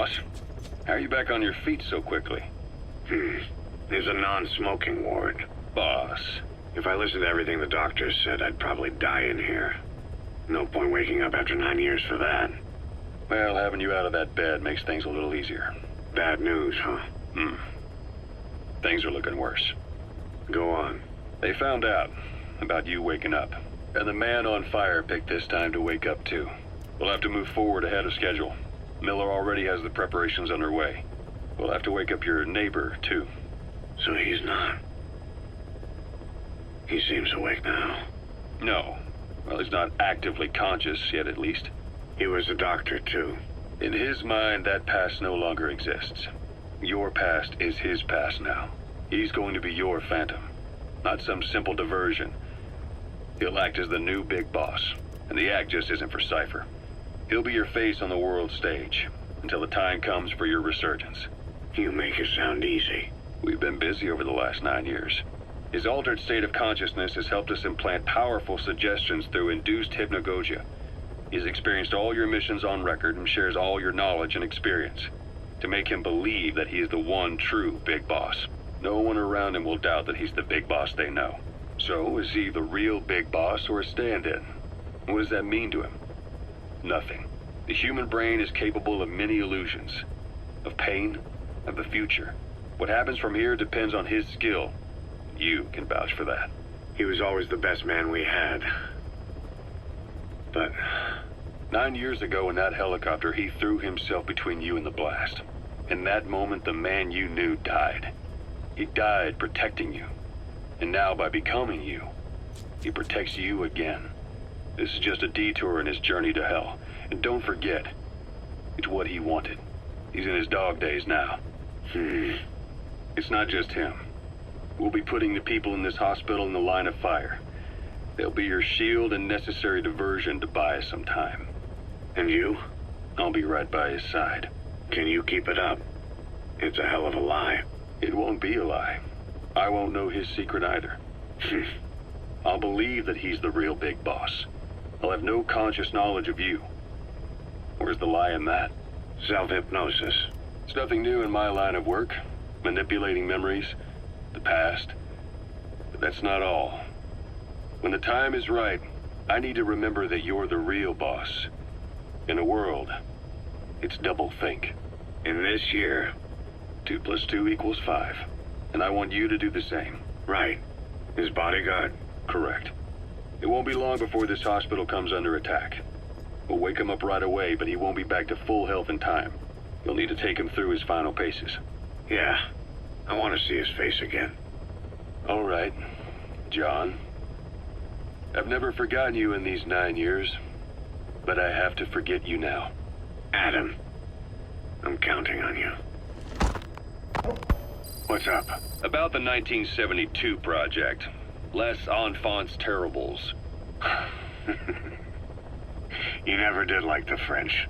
boss. How are you back on your feet so quickly? There's a non-smoking ward. Boss. If I listened to everything the doctors said, I'd probably die in here. No point waking up after 9 years for that. Well, having you out of that bed makes things a little easier. Bad news, huh? Things are looking worse. Go on. They found out about you waking up, and the man on fire picked this time to wake up too. We'll have to move forward ahead of schedule. Miller already has the preparations underway. We'll have to wake up your neighbor too. So he's not. He seems awake now. No. Well, he's not actively conscious yet, at least. He was a doctor too. In his mind, that past no longer exists. Your past is his past now. He's going to be your phantom, not some simple diversion. He'll act as the new big boss, and the act just isn't for Cipher. He'll be your face on the world stage, until the time comes for your resurgence. You make it sound easy. We've been busy over the last 9 years. His altered state of consciousness has helped us implant powerful suggestions through induced hypnagogia. He's experienced all your missions on record and shares all your knowledge and experience, to make him believe that he is the one true big boss. No one around him will doubt that he's the big boss they know. So, is he the real big boss or a stand-in? What does that mean to him? Nothing. The human brain is capable of many illusions, of pain, of the future. What happens from here depends on his skill. You can vouch for that. He was always the best man we had. But 9 years ago in that helicopter, he threw himself between you and the blast. In that moment, the man you knew died. He died protecting you. And now, by becoming you, he protects you again. This is just a detour in his journey to hell. And don't forget, it's what he wanted. He's in his dog days now. It's not just him. We'll be putting the people in this hospital in the line of fire. They'll be your shield and necessary diversion to buy us some time. And you? I'll be right by his side. Can you keep it up? It's a hell of a lie. It won't be a lie. I won't know his secret either. I'll believe that he's the real big boss. I'll have no conscious knowledge of you. Where's the lie in that? Self-hypnosis. It's nothing new in my line of work. Manipulating memories, the past. But that's not all. When the time is right, I need to remember that you're the real boss. In a world, it's doublethink. In this year? 2 + 2 = 5. And I want you to do the same. Right. His bodyguard? Correct. It won't be long before this hospital comes under attack. We'll wake him up right away, but he won't be back to full health in time. You'll need to take him through his final paces. Yeah. I want to see his face again. All right, John. I've never forgotten you in these 9 years, but I have to forget you now. Adam, I'm counting on you. What's up? About the 1972 project. Less Enfants Terribles. You never did like the French.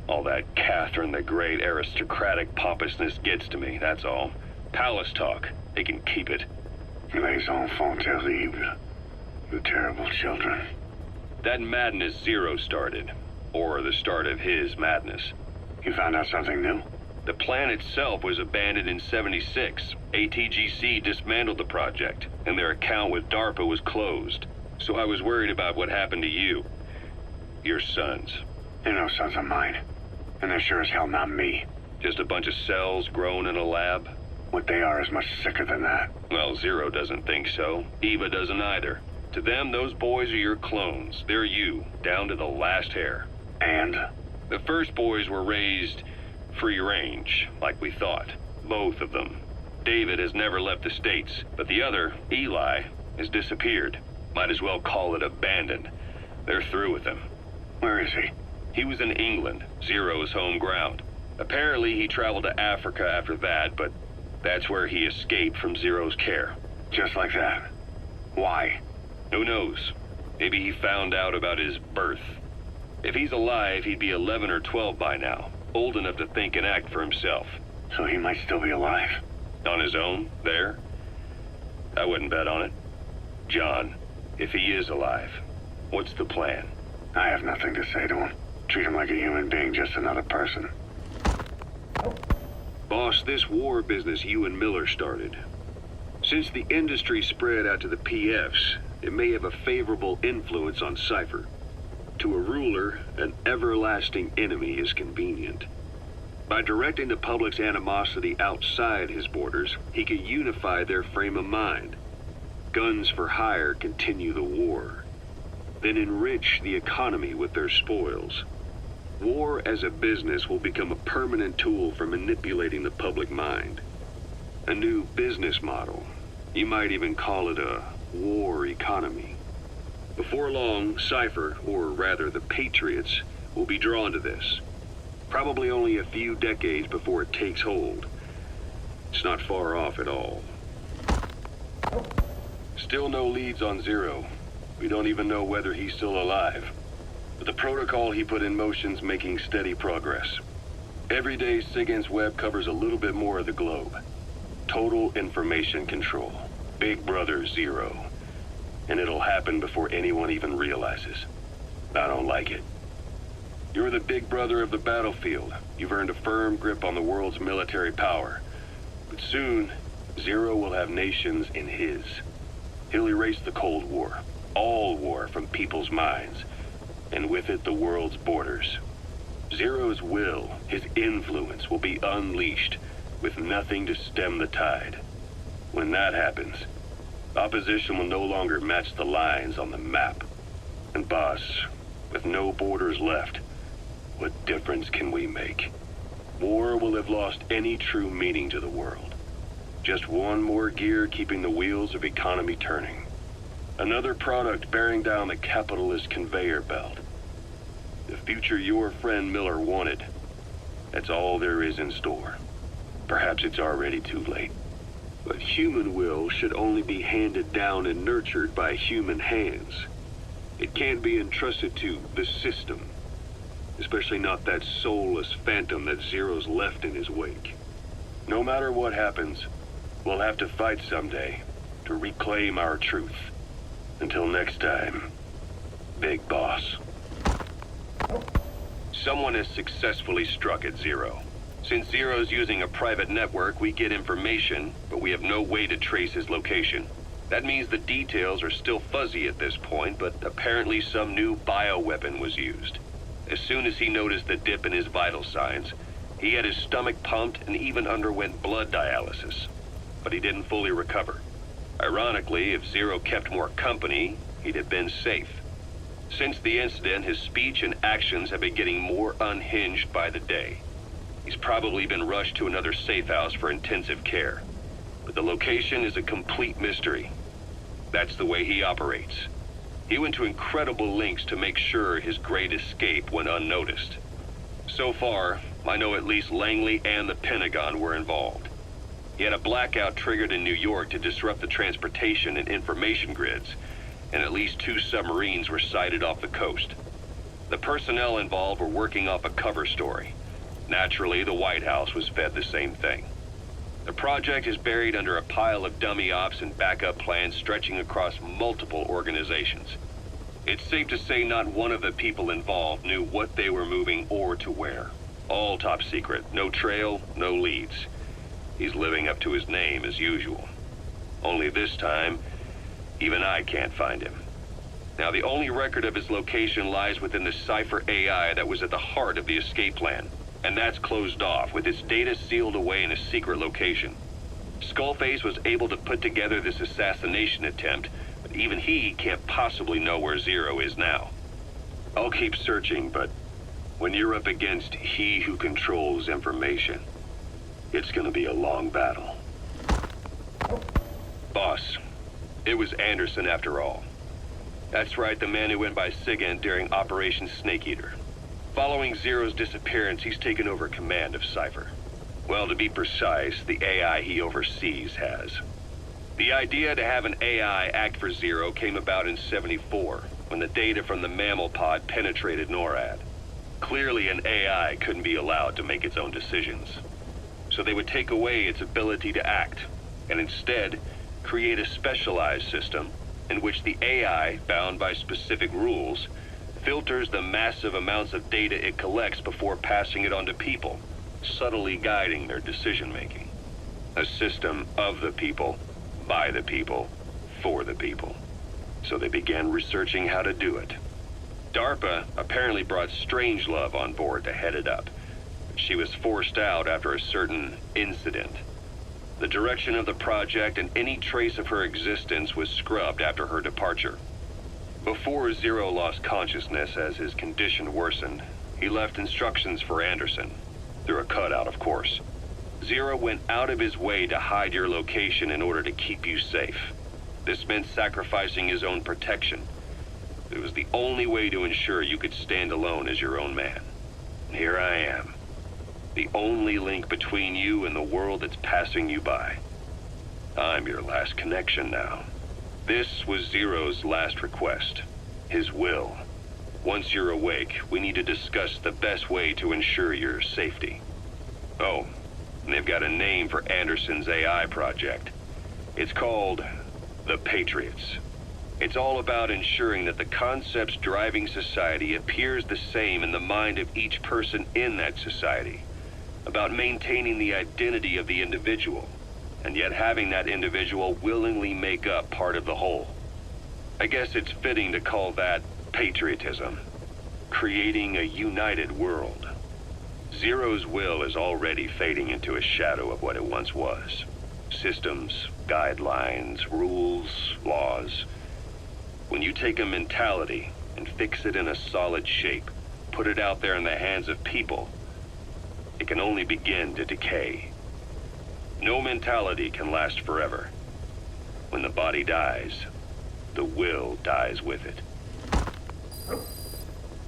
All that Catherine the Great aristocratic pompousness gets to me, that's all. Palace talk. They can keep it. Les Enfants Terribles. You terrible children. That madness Zero started. Or the start of his madness. You found out something new? The plan itself was abandoned in '76. ATGC dismantled the project, and their account with DARPA was closed. So I was worried about what happened to you. Your sons. They're no sons of mine. And they're sure as hell not me. Just a bunch of cells grown in a lab? What they are is much sicker than that. Well, Zero doesn't think so. Eva doesn't either. To them, those boys are your clones. They're you, down to the last hair. And? The first boys were raised free range, like we thought. Both of them. David has never left the States, but the other, Eli, has disappeared. Might as well call it abandoned. They're through with him. Where is he? He was in England, Zero's home ground. Apparently he traveled to Africa after that, but that's where he escaped from Zero's care. Just like that? Why? Who knows? Maybe he found out about his birth. If he's alive, he'd be 11 or 12 by now. Old enough to think and act for himself. So he might still be alive? On his own, there? I wouldn't bet on it. John, if he is alive, what's the plan? I have nothing to say to him. Treat him like a human being, just another person. Boss, this war business you and Miller started. Since the industry spread out to the PFs, it may have a favorable influence on Cipher. To a ruler, an everlasting enemy is convenient. By directing the public's animosity outside his borders, he could unify their frame of mind. Guns for hire continue the war, then enrich the economy with their spoils. War as a business will become a permanent tool for manipulating the public mind. A new business model. You might even call it a war economy. Before long, Cipher, or rather the Patriots, will be drawn to this. Probably only a few decades before it takes hold. It's not far off at all. Still no leads on Zero. We don't even know whether he's still alive. But the protocol he put in motion's making steady progress. Every day, SIGINT's web covers a little bit more of the globe. Total information control. Big Brother Zero. And it'll happen before anyone even realizes. I don't like it. You're the big brother of the battlefield. You've earned a firm grip on the world's military power. But soon, Zero will have nations in his. He'll erase the Cold War. All war from people's minds. And with it, the world's borders. Zero's will, his influence, will be unleashed, with nothing to stem the tide. When that happens, opposition will no longer match the lines on the map. And boss, with no borders left, what difference can we make? War will have lost any true meaning to the world. Just one more gear keeping the wheels of economy turning. Another product bearing down the capitalist conveyor belt. The future your friend Miller wanted. That's all there is in store. Perhaps it's already too late. But human will should only be handed down and nurtured by human hands. It can't be entrusted to the system. Especially not that soulless phantom that Zero's left in his wake. No matter what happens, we'll have to fight someday to reclaim our truth. Until next time, Big Boss. Someone has successfully struck at Zero. Since Zero's using a private network, we get information, but we have no way to trace his location. That means the details are still fuzzy at this point, but apparently some new bioweapon was used. As soon as he noticed the dip in his vital signs, he had his stomach pumped and even underwent blood dialysis. But he didn't fully recover. Ironically, if Zero kept more company, he'd have been safe. Since the incident, his speech and actions have been getting more unhinged by the day. He's probably been rushed to another safe house for intensive care. But the location is a complete mystery. That's the way he operates. He went to incredible lengths to make sure his great escape went unnoticed. So far, I know at least Langley and the Pentagon were involved. He had a blackout triggered in New York to disrupt the transportation and information grids, and at least 2 submarines were sighted off the coast. The personnel involved were working off a cover story. Naturally, the White House was fed the same thing. The project is buried under a pile of dummy ops and backup plans stretching across multiple organizations. It's safe to say not one of the people involved knew what they were moving or to where. All top secret, no trail, no leads. He's living up to his name as usual. Only this time, even I can't find him. Now, the only record of his location lies within the Cipher AI that was at the heart of the escape plan. And that's closed off, with its data sealed away in a secret location. Skullface was able to put together this assassination attempt, but even he can't possibly know where Zero is now. I'll keep searching, but when you're up against he who controls information, it's gonna be a long battle. Boss, it was Anderson after all. That's right, the man who went by SIGINT during Operation Snake Eater. Following Zero's disappearance, he's taken over command of Cipher. Well, to be precise, the AI he oversees has. The idea to have an AI act for Zero came about in '74, when the data from the mammal pod penetrated NORAD. Clearly, an AI couldn't be allowed to make its own decisions. So they would take away its ability to act, and instead create a specialized system in which the AI, bound by specific rules, filters the massive amounts of data it collects before passing it on to people. subtly guiding their decision-making. A system of the people, by the people, for the people. So they began researching how to do it. DARPA apparently brought Strangelove on board to head it up. She was forced out after a certain incident. The direction of the project and any trace of her existence was scrubbed after her departure. Before Zero lost consciousness as his condition worsened, he left instructions for Anderson, through a cutout, of course. Zero went out of his way to hide your location in order to keep you safe. This meant sacrificing his own protection. It was the only way to ensure you could stand alone as your own man. And here I am, the only link between you and the world that's passing you by. I'm your last connection now. This was Zero's last request, his will. Once you're awake, we need to discuss the best way to ensure your safety. Oh, and they've got a name for Anderson's AI project. It's called the Patriots. It's all about ensuring that the concepts driving society appears the same in the mind of each person in that society. About maintaining the identity of the individual, and yet having that individual willingly make up part of the whole. I guess it's fitting to call that patriotism. Creating a united world. Zero's will is already fading into a shadow of what it once was. Systems, guidelines, rules, laws. When you take a mentality and fix it in a solid shape, put it out there in the hands of people, it can only begin to decay. No mentality can last forever. When the body dies, the will dies with it.